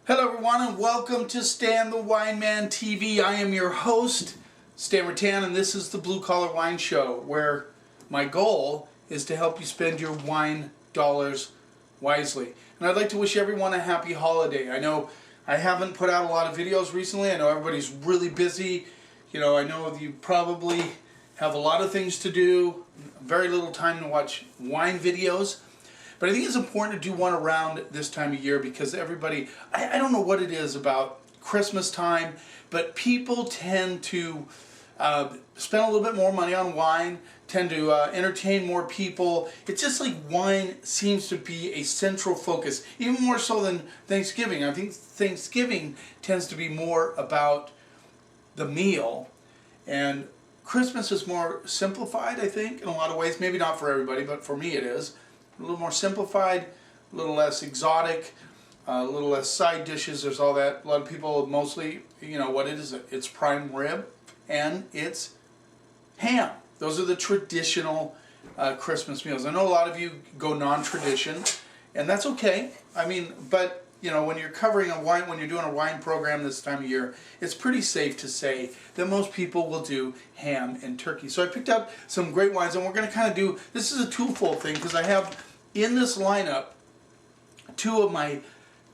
Hello everyone and welcome to Stan the Wine Man TV. I am your host, Stan Rattan, and this is the Blue Collar Wine Show, where my goal is to help you spend your wine dollars wisely. And I'd like to wish everyone a happy holiday. I know I haven't put out a lot of videos recently. I know everybody's really busy. You know, I know you probably have a lot of things to do, very little time to watch wine videos. But I think it's important to do one around this time of year because everybody, I don't know what it is about Christmas time, but people tend to spend a little bit more money on wine, tend to entertain more people. It's just like wine seems to be a central focus, even more so than Thanksgiving. I think Thanksgiving tends to be more about the meal, and Christmas is more simplified, I think, in a lot of ways. Maybe not for everybody, but for me it is. A little more simplified, a little less exotic, a little less side dishes. There's all that. A lot of people mostly, you know what it is. It's prime rib and it's ham. Those are the traditional Christmas meals. I know a lot of you go non-tradition, and that's okay. I mean, but you know, when you're covering a wine, when you're doing a wine program this time of year, it's pretty safe to say that most people will do ham and turkey. So I picked out some great wines, and we're going to kind of do, this is a twofold thing, because I have in this lineup two of my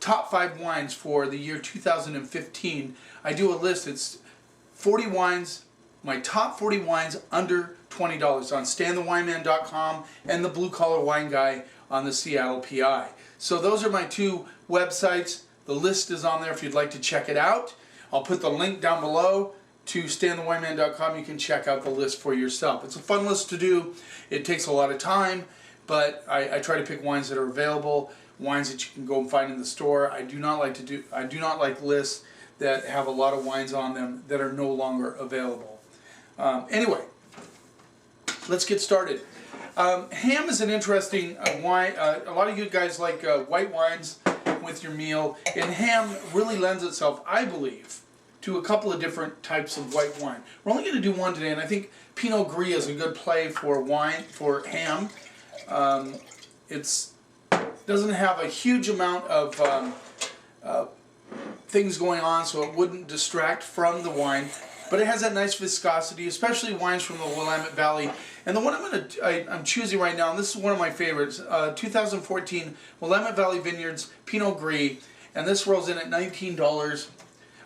top 5 wines for the year 2015. I do a list. It's 40 wines, my top 40 wines under $20 on StanTheWineman.com and the Blue Collar Wine Guy on the Seattle PI. So those are my two websites. The list is on there if you'd like to check it out. I'll put the link down below to StanTheWineman.com. You can check out the list for yourself. It's a fun list to do. It takes a lot of time, but I try to pick wines that are available, wines that you can go and find in the store. I do not like lists that have a lot of wines on them that are no longer available. Anyway, let's get started. Ham is an interesting wine. A lot of you guys like white wines with your meal, and ham really lends itself, I believe, to a couple of different types of white wine. We're only going to do one today, and I think Pinot Gris is a good play for wine, for ham. It doesn't have a huge amount of things going on, so it wouldn't distract from the wine. But it has that nice viscosity, especially wines from the Willamette Valley. And the one I'm choosing right now, and this is one of my favorites, 2014 Willamette Valley Vineyards Pinot Gris, and this rolls in at $19.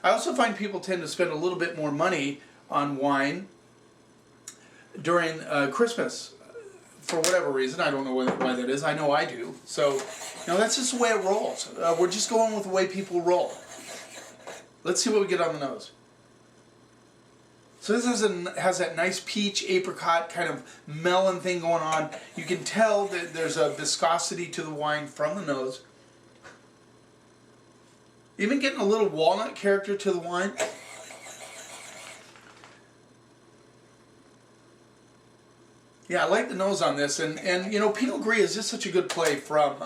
I also find people tend to spend a little bit more money on wine during Christmas, for whatever reason. I don't know why that is. I know I do. So, you know, that's just the way it rolls. We're just going with the way people roll. Let's see what we get on the nose. So this has that nice peach, apricot, kind of melon thing going on. You can tell that there's a viscosity to the wine from the nose. Even getting a little walnut character to the wine. Yeah, I like the nose on this. And you know, Pinot Gris is just such a good play from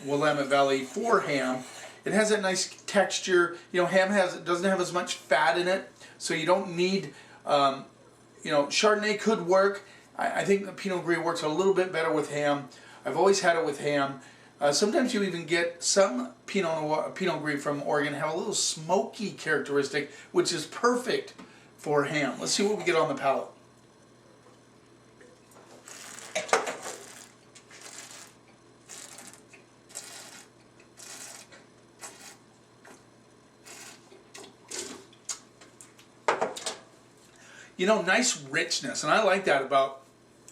Willamette Valley for ham. It has that nice texture. You know, ham doesn't have as much fat in it, so you don't need... you know, Chardonnay could work. I think the Pinot Gris works a little bit better with ham. I've always had it with ham. Sometimes you even get some Pinot Gris from Oregon have a little smoky characteristic, which is perfect for ham. Let's see what we get on the palate. You know, nice richness, and I like that about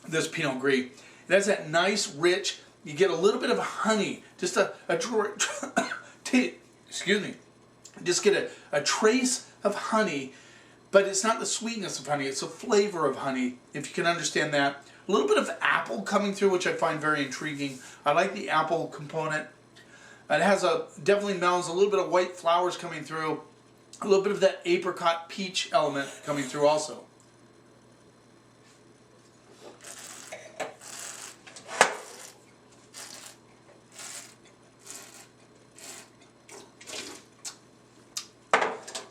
this Pinot Gris. It has that nice, rich, you get a little bit of honey, just excuse me, just get a trace of honey, but it's not the sweetness of honey, it's the flavor of honey, if you can understand that. A little bit of apple coming through, which I find very intriguing. I like the apple component. It has definitely melons, a little bit of white flowers coming through, a little bit of that apricot peach element coming through also.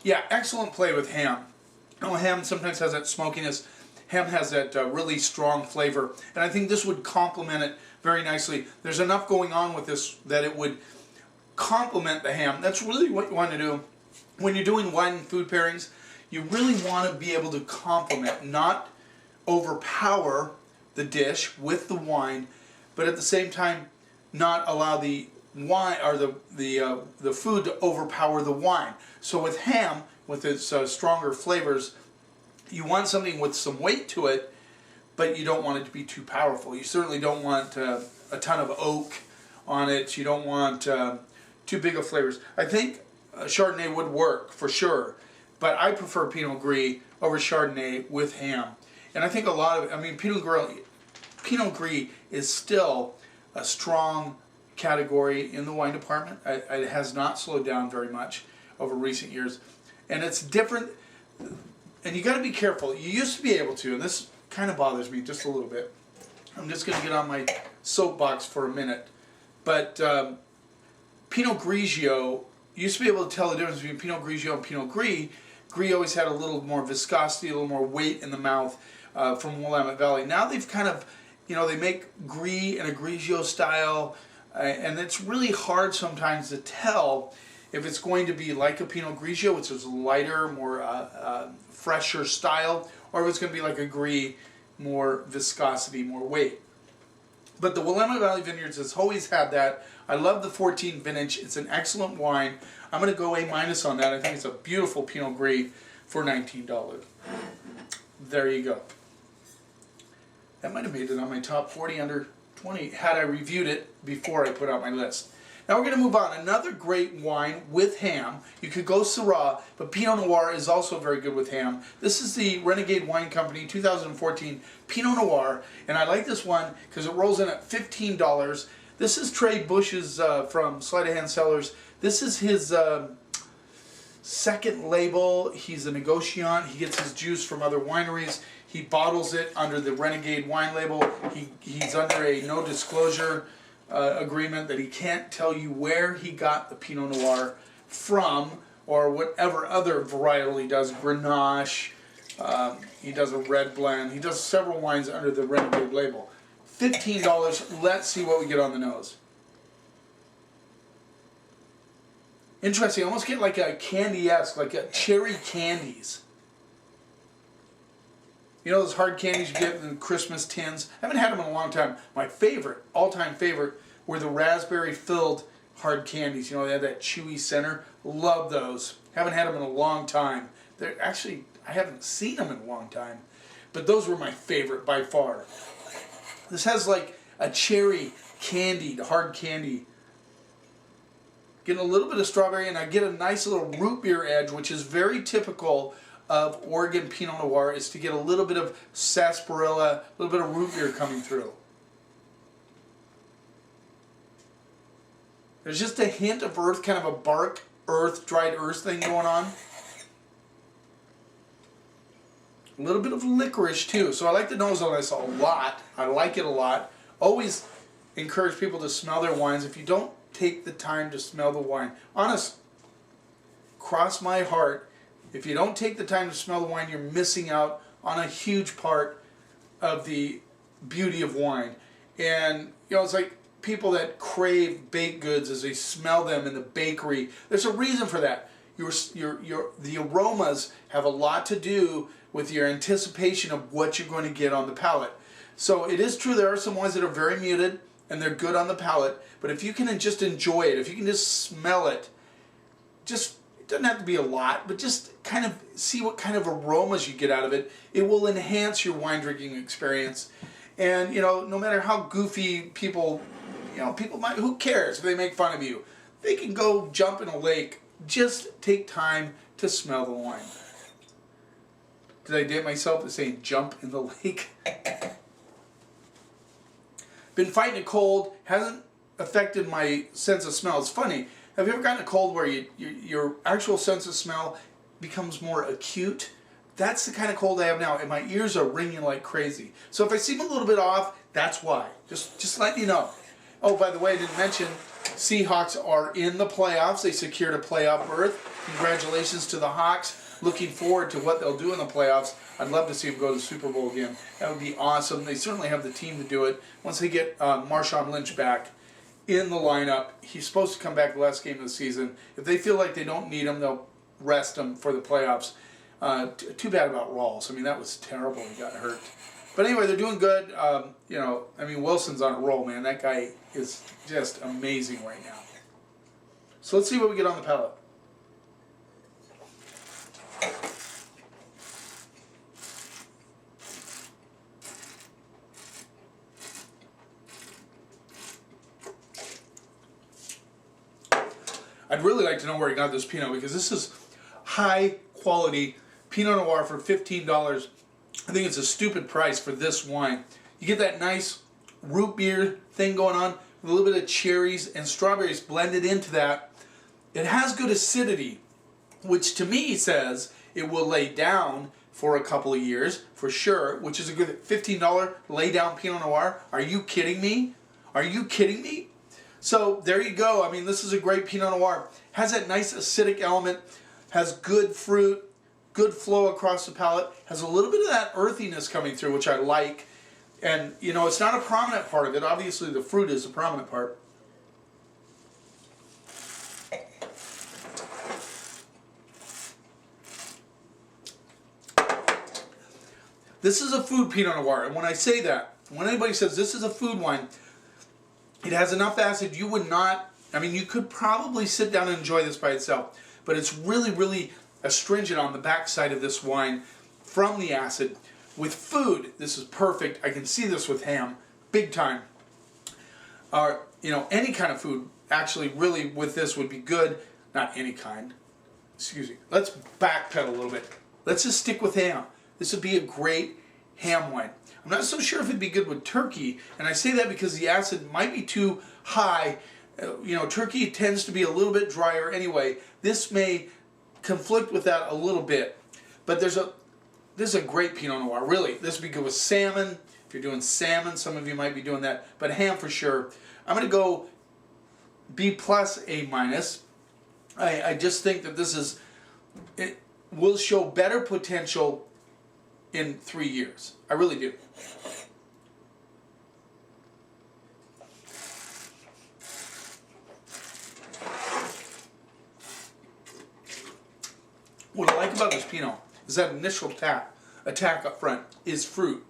Yeah, excellent play with ham. Oh, ham sometimes has that smokiness. Ham has that really strong flavor, and I think this would complement it very nicely. There's enough going on with this that it would complement the ham. That's really what you want to do when you're doing wine and food pairings. You really want to be able to complement, not overpower the dish with the wine, but at the same time not allow the wine or the food to overpower the wine. So with ham, with its stronger flavors, you want something with some weight to it, but you don't want it to be too powerful. You certainly don't want a ton of oak on it. You don't want too big of flavors. I think Chardonnay would work for sure, but I prefer Pinot Gris over Chardonnay with ham. And I think a lot of, I mean, Pinot Gris is still a strong category in the wine department. It has not slowed down very much over recent years. And it's different, and you got to be careful. You used to be able to, and this kind of bothers me just a little bit. I'm just going to get on my soapbox for a minute. But Pinot Grigio, you used to be able to tell the difference between Pinot Grigio and Pinot Gris. Gris always had a little more viscosity, a little more weight in the mouth from Willamette Valley. Now they've kind of, you know, they make Gris in a Grigio style, and it's really hard sometimes to tell if it's going to be like a Pinot Grigio, which is lighter, more fresher style, or if it's going to be like a Gris, more viscosity, more weight. But the Willamette Valley Vineyards has always had that. I love the 14 vintage. It's an excellent wine. I'm going to go A- on that. I think it's a beautiful Pinot Gris for $19. There you go. That might have made it on my top 40 under 20 had I reviewed it before I put out my list. Now we're going to move on. Another great wine with ham. You could go Syrah, but Pinot Noir is also very good with ham. This is the Renegade Wine Company 2014 Pinot Noir, and I like this one because it rolls in at $15. This is Trey Bush's from Sleight of Hand Cellars. This is his second label. He's a negociant. He gets his juice from other wineries. He bottles it under the Renegade wine label. He's under a no disclosure agreement that he can't tell you where he got the Pinot Noir from or whatever other varietal he does. Grenache, he does a red blend. He does several wines under the Renegade label. $15. Let's see what we get on the nose. Interesting. I almost get like a candy-esque, like a cherry candies. You know those hard candies you get in Christmas tins? I haven't had them in a long time. My favorite, all-time favorite, were the raspberry-filled hard candies. You know, they have that chewy center. Love those. Haven't had them in a long time. They're actually, I haven't seen them in a long time. But those were my favorite by far. This has like a cherry candied, hard candy. Getting a little bit of strawberry, and I get a nice little root beer edge, which is very typical of Oregon Pinot Noir, is to get a little bit of sarsaparilla, a little bit of root beer coming through. There's just a hint of earth, kind of a bark earth, dried earth thing going on. A little bit of licorice too. So I like the nose on this a lot. I like it a lot. Always encourage people to smell their wines. If you don't take the time to smell the wine, honest, cross my heart, if you don't take the time to smell the wine, you're missing out on a huge part of the beauty of wine. And you know, it's like people that crave baked goods as they smell them in the bakery. There's a reason for that. The aromas have a lot to do with your anticipation of what you're going to get on the palate. So it is true there are some wines that are very muted and they're good on the palate, but if you can just enjoy it, if you can just smell it, just, it doesn't have to be a lot, but just kind of see what kind of aromas you get out of it, it will enhance your wine drinking experience. And you know, no matter how goofy people, you know, people might, who cares if they make fun of you? They can go jump in a lake. Just take time to smell the wine. Did I date myself to saying jump in the lake? Been fighting a cold, hasn't affected my sense of smell. It's funny. Have you ever gotten a cold where your actual sense of smell becomes more acute? That's the kind of cold I have now, and my ears are ringing like crazy. So if I seem a little bit off, that's why. Just letting you know. Oh, by the way, I didn't mention, Seahawks are in the playoffs. They secured a playoff berth. Congratulations to the Hawks. Looking forward to what they'll do in the playoffs. I'd love to see them go to the Super Bowl again. That would be awesome. They certainly have the team to do it once they get Marshawn Lynch back in the lineup. He's supposed to come back the last game of the season. If they feel like they don't need him, they'll rest him for the playoffs. Too bad about Rawls. I mean, that was terrible. He got hurt. But anyway, they're doing good. You know, I mean, Wilson's on a roll, man. That guy is just amazing right now. So let's see what we get on the palette. I'd really like to know where he got this Pinot, because this is high quality Pinot Noir for $15. I think it's a stupid price for this wine. You get that nice root beer thing going on with a little bit of cherries and strawberries blended into that. It has good acidity, which to me says it will lay down for a couple of years for sure, which is a good $15 lay down Pinot Noir. Are you kidding me? Are you kidding me? So there you go. I mean, this is a great Pinot Noir. Has that nice acidic element, has good fruit, good flow across the palate, has a little bit of that earthiness coming through, which I like. And, you know, it's not a prominent part of it. Obviously, the fruit is a prominent part. This is a food Pinot Noir. And when I say that, when anybody says this is a food wine, it has enough acid you would not, I mean, you could probably sit down and enjoy this by itself. But it's really, really astringent on the backside of this wine from the acid. With food, this is perfect. I can see this with ham, big time. Or, you know, any kind of food, actually, really, with this would be good. Not any kind. Excuse me. Let's backpedal a little bit. Let's just stick with ham. This would be a great ham wine. I'm not so sure if it'd be good with turkey, and I say that because the acid might be too high. You know, turkey tends to be a little bit drier anyway. This may conflict with that a little bit, but this is a great Pinot Noir, really. This would be good with salmon. If you're doing salmon, some of you might be doing that, but ham for sure. I'm going to go B+, A-. I just think that it will show better potential in 3 years. I really do. What I like about this Pinot is that initial attack up front is fruit.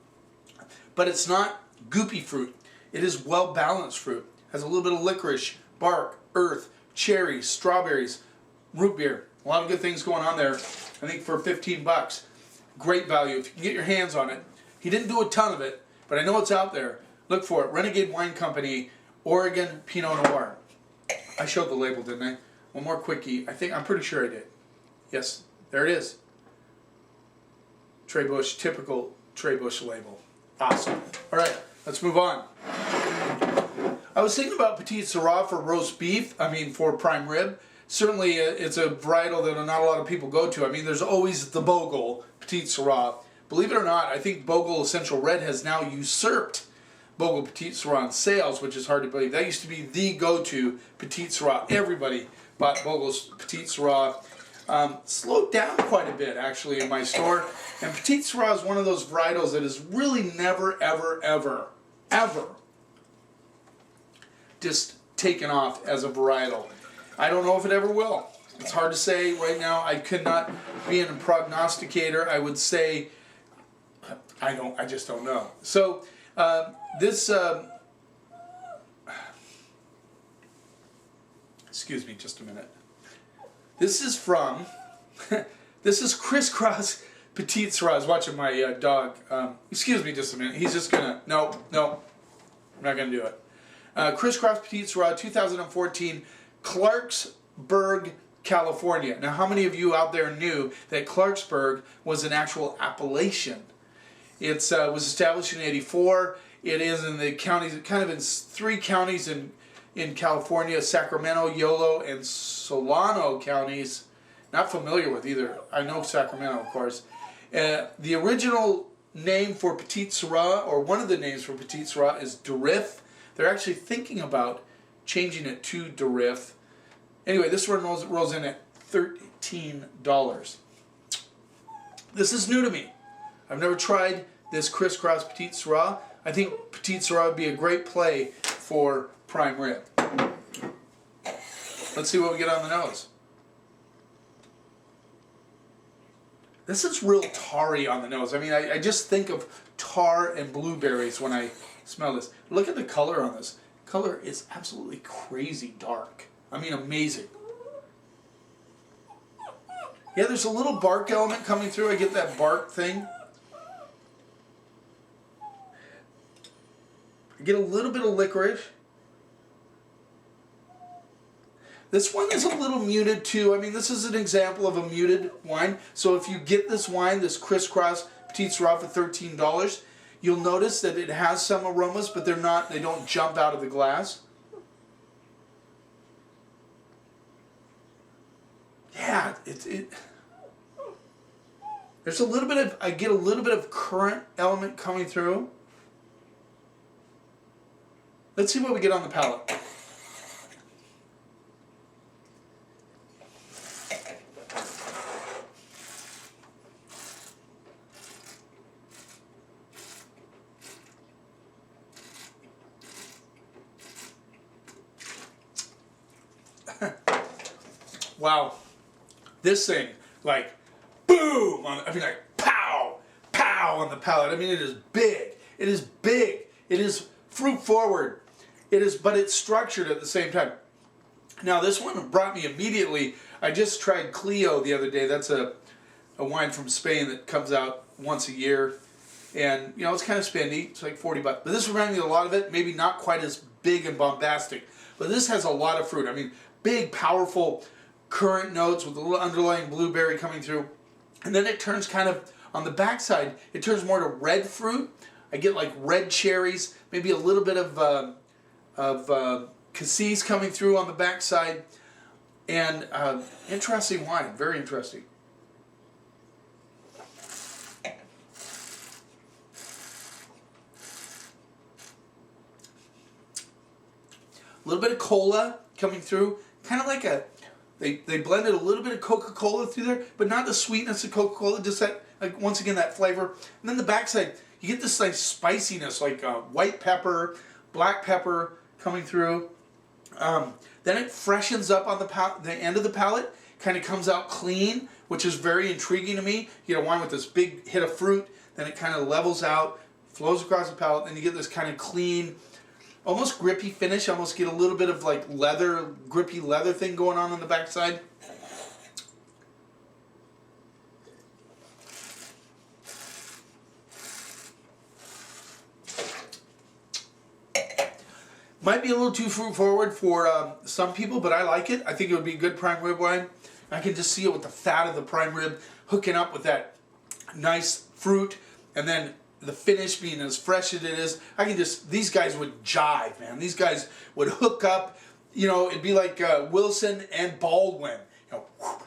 But it's not goopy fruit. It is well-balanced fruit. Has a little bit of licorice, bark, earth, cherries, strawberries, root beer. A lot of good things going on there. I think for 15 bucks. Great value if you can get your hands on it. He didn't do a ton of it, but I know it's out there. Look for it. Renegade Wine Company, Oregon Pinot Noir. I showed the label, didn't I? One more quickie. I'm pretty sure I did. Yes, there it is. Trey Bush, typical Trey Bush label. Awesome. All right, let's move on. I was thinking about Petite Sirah for roast beef, for prime rib. Certainly it's a varietal that not a lot of people go to. I mean, there's always the Bogle Petite Sirah. Believe it or not, I think Bogle Essential Red has now usurped Bogle Petite Sirah in sales, which is hard to believe. That used to be the go-to Petite Sirah. Everybody bought Bogle's Petite Sirah. Slowed down quite a bit, actually, in my store. And Petite Sirah is one of those varietals that is really never, ever, ever, ever just taken off as a varietal. I don't know if it ever will. It's hard to say right now. I could not be a prognosticator. I would say I just don't know. So excuse me just a minute. This is from this is Crisscross Petite Sirah. I was watching my dog. Excuse me just a minute. He's just gonna no, I'm not gonna do it. Crisscross Petite Sirah 2014, Clarksburg, California. Now, how many of you out there knew that Clarksburg was an actual appellation? It was established in '84. It is in the counties, kind of in 3 counties in California: Sacramento, Yolo, and Solano counties. Not familiar with either. I know Sacramento, of course. The original name for Petite Sirah, or one of the names for Petite Sirah, is Durif. They're actually thinking about changing it to Durif. Anyway, this one rolls in at $13. This is new to me. I've never tried this Crisscross Petite Sirah. I think Petite Sirah would be a great play for prime rib. Let's see what we get on the nose. This is real tarry on the nose. I mean, I just think of tar and blueberries when I smell this. Look at the color on this. Color is absolutely crazy dark. I mean, amazing. Yeah, there's a little bark element coming through. I get that bark thing. I get a little bit of licorice. This one is a little muted too. I mean, this is an example of a muted wine. So if you get this wine, this Crisscross Petite Sirah for $13, you'll notice that it has some aromas, but they don't jump out of the glass. Yeah, there's a little bit of, I get a little bit of currant element coming through. Let's see what we get on the palate. Wow, this thing, like, boom, I mean, like, pow, pow on the palate. I mean, it is big. It is big. It is fruit forward. It is, but it's structured at the same time. Now, this one brought me immediately. I just tried Clio the other day. That's a wine from Spain that comes out once a year. And, you know, it's kind of spendy. It's like 40 bucks. But this reminded me a lot of it. Maybe not quite as big and bombastic. But this has a lot of fruit. I mean, big, powerful currant notes with a little underlying blueberry coming through. And then it turns kind of, on the backside, it turns more to red fruit. I get like red cherries, maybe a little bit of cassis coming through on the backside. And interesting wine, very interesting. A little bit of cola coming through, kind of like a, they blended a little bit of Coca-Cola through there, but not the sweetness of Coca-Cola, just that, like, once again, that flavor. And then the backside, you get this like spiciness, like white pepper, black pepper coming through. Then it freshens up on the end of the palate, kind of comes out clean, which is very intriguing to me. You get a wine with this big hit of fruit, then it kind of levels out, flows across the palate, then you get this kind of clean, almost grippy finish. Almost get a little bit of like leather, grippy leather thing going on the backside. Might be a little too fruit forward for some people, but I like it. I think it would be good prime rib wine. I can just see it with the fat of the prime rib hooking up with that nice fruit, and then the finish being as fresh as it is. I can just, these guys would jive, man. These guys would hook up. You know, it'd be like Wilson and Baldwin. You know,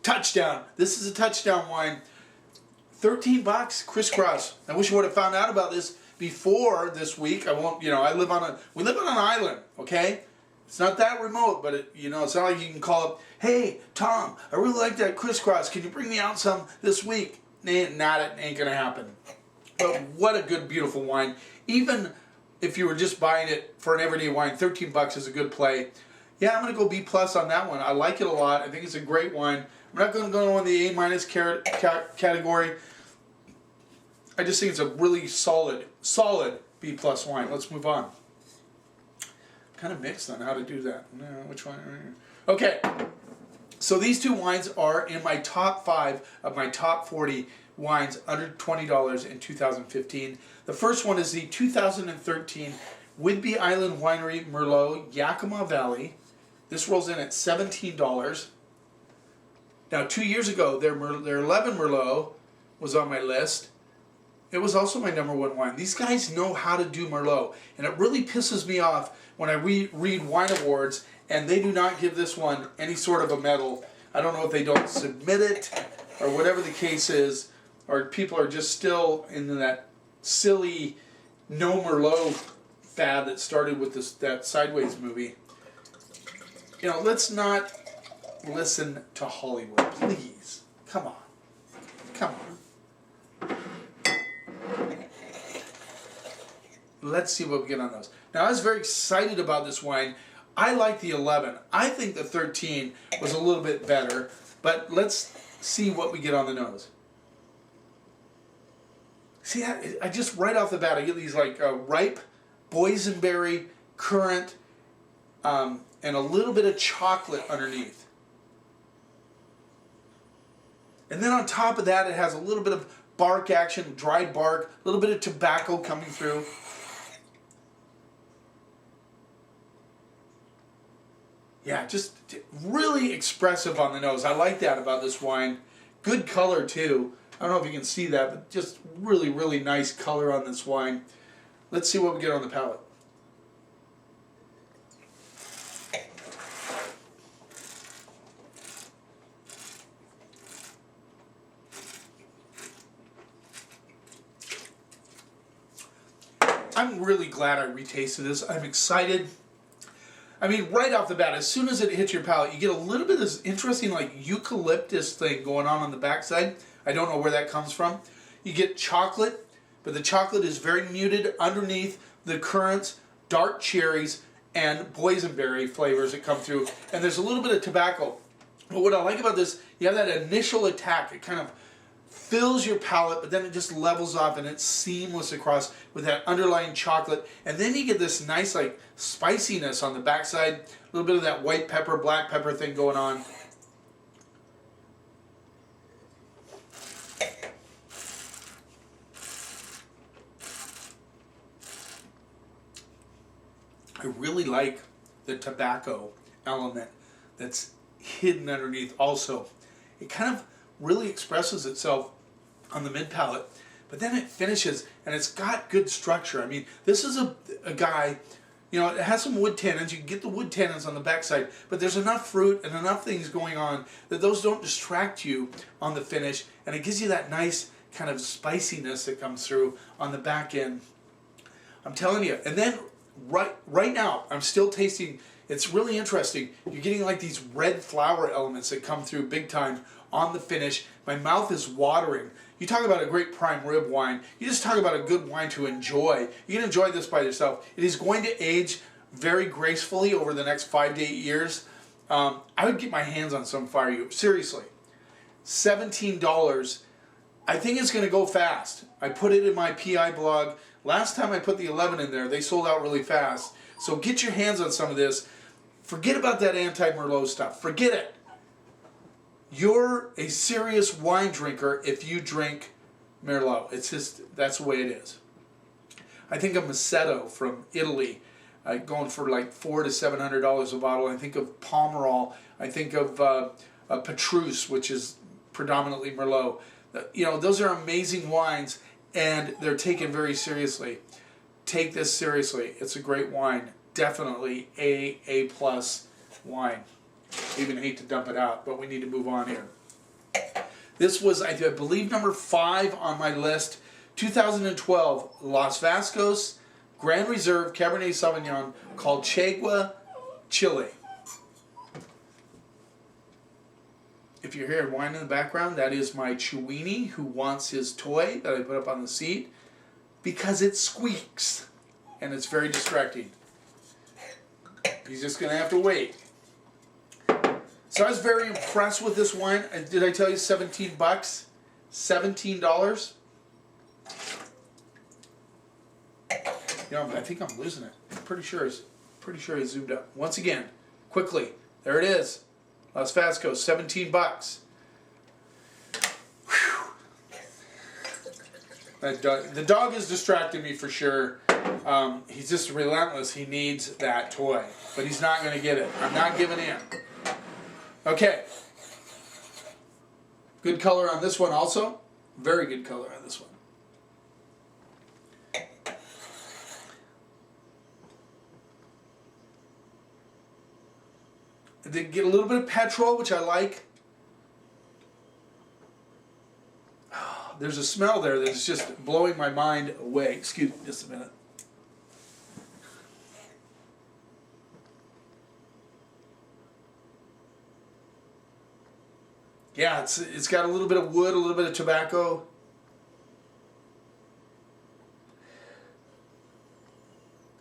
touchdown. This is a touchdown wine. 13 bucks, Crisscross. I wish I would have found out about this before this week. I won't, you know, we live on an island, okay? It's not that remote, but it, you know, it's not like you can call up, hey, Tom, I really like that Crisscross. Can you bring me out some this week? It ain't gonna happen. But what a good, beautiful wine. Even if you were just buying it for an everyday wine, 13 bucks is a good play. Yeah, I'm gonna go B+ on that one. I like it a lot. I think it's a great wine. I'm not gonna go in the A- category. I just think it's a really solid B+ wine. Let's move on. Kind of mixed on how to do that. No, which one? Okay, so these two wines are in my top 5 of my top 40 wines under $20 in 2015. The first one is the 2013 Whidbey Island Winery Merlot Yakima Valley. This rolls in at $17. Now, 2 years ago, their 11 Merlot was on my list. It was also my #1 wine. These guys know how to do Merlot, and it really pisses me off when I read wine awards and they do not give this one any sort of a medal. I don't know if they don't submit it or whatever the case is, or people are just still in that silly no Merlot fad that started with that Sideways movie. You know, let's not listen to Hollywood, please. Come on. Come on. Let's see what we get on those. Now, I was very excited about this wine I like the 11. I think the 13 was a little bit better, but let's see what we get on the nose. See, I just right off the bat, I get these like ripe boysenberry, currant, and a little bit of chocolate underneath. And then on top of that, it has a little bit of bark action, dried bark, a little bit of tobacco coming through. Yeah, just really expressive on the nose. I like that about this wine. Good color too. I don't know if you can see that, but just really, really nice color on this wine. Let's see what we get on the palate. I'm really glad I retasted this. I'm excited. I mean, right off the bat, as soon as it hits your palate, you get a little bit of this interesting like eucalyptus thing going on the backside. I don't know where that comes from. You get chocolate, but the chocolate is very muted underneath the currants, dark cherries, and boysenberry flavors that come through. And there's a little bit of tobacco. But what I like about this, you have that initial attack. It kind of fills your palate, but then it just levels off and it's seamless across with that underlying chocolate. And then you get this nice like spiciness on the backside, a little bit of that white pepper, black pepper thing going on. I really like the tobacco element that's hidden underneath also. It kind of really expresses itself on the mid palate, but then it finishes and it's got good structure. I mean, this is a guy, you know, it has some wood tannins. You can get the wood tannins on the backside, but there's enough fruit and enough things going on that those don't distract you on the finish, and it gives you that nice kind of spiciness that comes through on the back end. I'm telling you. And then right now, I'm still tasting. It's really interesting. You're getting like these red flower elements that come through big time on the finish. My mouth is watering. You talk about a great prime rib wine. You just talk about a good wine to enjoy. You can enjoy this by yourself. It is going to age very gracefully over the next 5 to 8 years. I would get my hands on some for you. Seriously. $17. I think it's going to go fast. I put it in my PI blog. Last time I put the 11 in there, they sold out really fast. So get your hands on some of this. Forget about that anti-Merlot stuff. Forget it. You're a serious wine drinker if you drink Merlot. It's just, that's the way it is. I think of Massetto from Italy, going for like $400 to $700 a bottle. I think of Pomerol. I think of Petrus, which is predominantly Merlot. You know, those are amazing wines, and they're taken very seriously. Take this seriously. It's a great wine. Definitely A plus wine. I even hate to dump it out, but we need to move on here. This was, I believe, number 5 on my list. 2012, Los Vascos Grand Reserve Cabernet Sauvignon called Chagua Chile. If you're hearing wine in the background, that is my Chewini who wants his toy that I put up on the seat because it squeaks and it's very distracting. He's just going to have to wait. So I was very impressed with this wine. Did I tell you 17 bucks? $17? You know, I think I'm losing it. I'm pretty sure I zoomed up. Once again, quickly. There it is. Los Vascos, 17 bucks. The dog is distracting me for sure. He's just relentless. He needs that toy. But he's not going to get it. I'm not giving in. Okay. Good color on this one also. Very good color on this one. I did get a little bit of petrol, which I like. There's a smell there that's just blowing my mind away. Excuse me just a minute. Yeah, it's got a little bit of wood, a little bit of tobacco.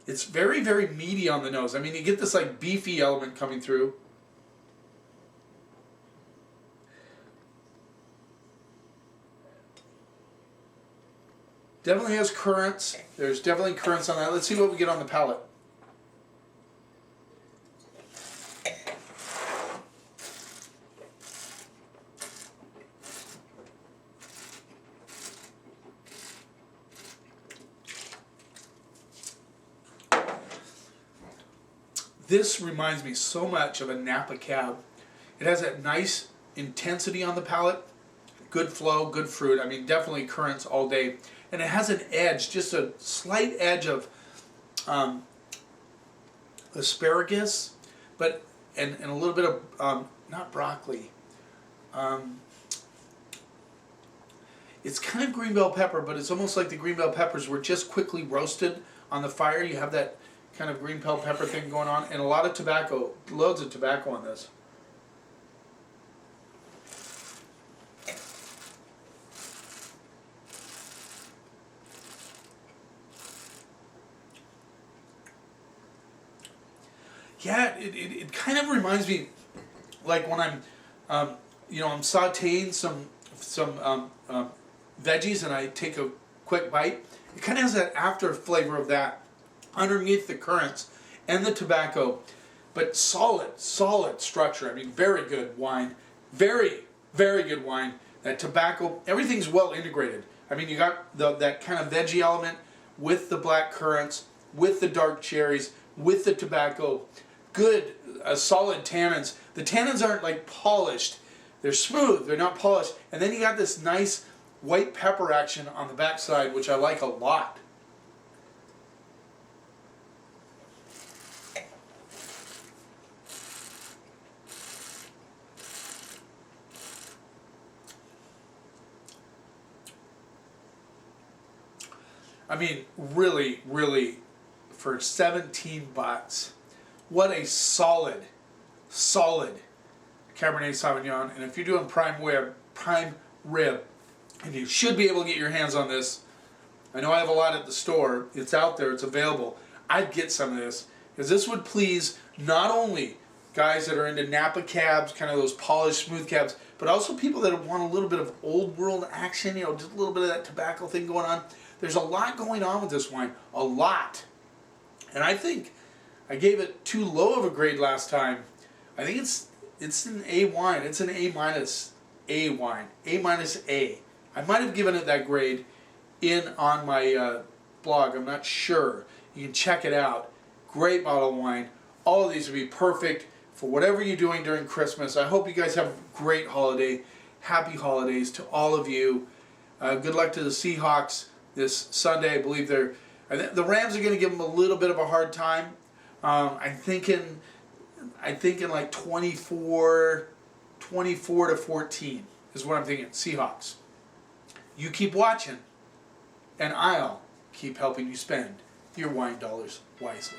It's very, very meaty on the nose. I mean, you get this like beefy element coming through. Definitely has currants. There's definitely currants on that. Let's see what we get on the palate. This reminds me so much of a Napa Cab. It has that nice intensity on the palate, good flow, good fruit. I mean, definitely currants all day. And it has an edge, just a slight edge of asparagus, but and a little bit of, not broccoli. It's kind of green bell pepper, but it's almost like the green bell peppers were just quickly roasted on the fire. You have that kind of green bell pepper thing going on, and a lot of tobacco, loads of tobacco on this. Yeah, it kind of reminds me, like when I'm, I'm sautéing some veggies and I take a quick bite. It kind of has that after flavor of that underneath the currants and the tobacco, but solid structure. I mean, very good wine, very good wine. That tobacco, everything's well integrated. I mean, you got that kind of veggie element with the black currants, with the dark cherries, with the tobacco. Good, solid tannins. The tannins aren't like polished. They're smooth, they're not polished. And then you got this nice white pepper action on the backside, which I like a lot. I mean, really, for 17 bucks, what a solid Cabernet Sauvignon. And if you're doing prime rib, and you should be able to get your hands on this. I know I have a lot at the store. It's out there. It's available. I'd get some of this, because this would please not only guys that are into Napa cabs, kind of those polished, smooth cabs, but also people that want a little bit of old world action, just a little bit of that tobacco thing going on. There's a lot going on with this wine. A lot. And I think I gave it too low of a grade last time. I think it's an A wine. It's an A minus A wine. A minus A. I might have given it that grade on my blog. I'm not sure. You can check it out. Great bottle of wine. All of these would be perfect for whatever you're doing during Christmas. I hope you guys have a great holiday. Happy holidays to all of you. Good luck to the Seahawks this Sunday. I believe the Rams are going to give them a little bit of a hard time. I'm thinking like 24 to 14 is what I'm thinking. Seahawks. You keep watching, and I'll keep helping you spend your wine dollars wisely.